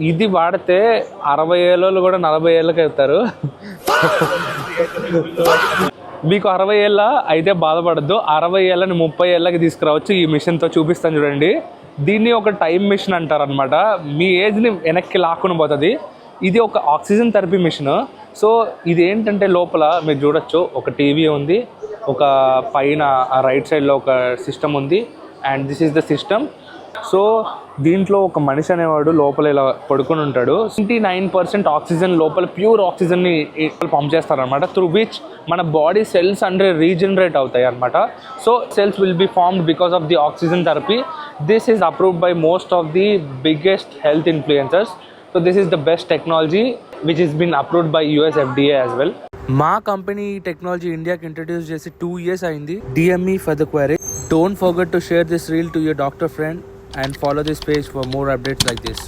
ఇది వాడితే 60 ఏళ్ళు కూడా 40 ఏళ్ళకి అవుతారు. మీకు 60 ఏళ్ళ అయితే బాధపడద్దు, 60 ఏళ్ళని 30 ఏళ్ళకి తీసుకురావచ్చు. ఈ మిషన్తో చూపిస్తాను చూడండి. దీన్ని ఒక టైం మిషన్ అంటారు అనమాట. మీ ఏజ్ని వెనక్కి లాక్కుని పోతుంది. ఇది ఒక ఆక్సిజన్ థెరపీ మిషన్. సో ఇది ఏంటంటే లోపల మీరు చూడొచ్చు, ఒక టీవీ ఉంది, ఒక పైన రైట్ సైడ్లో ఒక సిస్టమ్ ఉంది, and this is the system. So దీంట్లో ఒక మనిషి అనేవాడు లోపల ఇలా పడుకొని ఉంటాడు. 99% ఆక్సిజన్ లోపల ప్యూర్ ఆక్సిజన్ని పంప్ చేస్తారనమాట, త్రూ విచ్ మన బాడీ సెల్స్ అంటే రీజనరేట్ అవుతాయి అనమాట. So cells will be formed because of the oxygen therapy. This is approved by most of the biggest health influencers. So this is the best technology which is been approved by US FDA as well. మా company ఈ technology ఇండియాకి introduce చేసి 2 years అయింది. DME for the query. Don't forget to share this reel to your doctor friend and follow this page for more updates like this.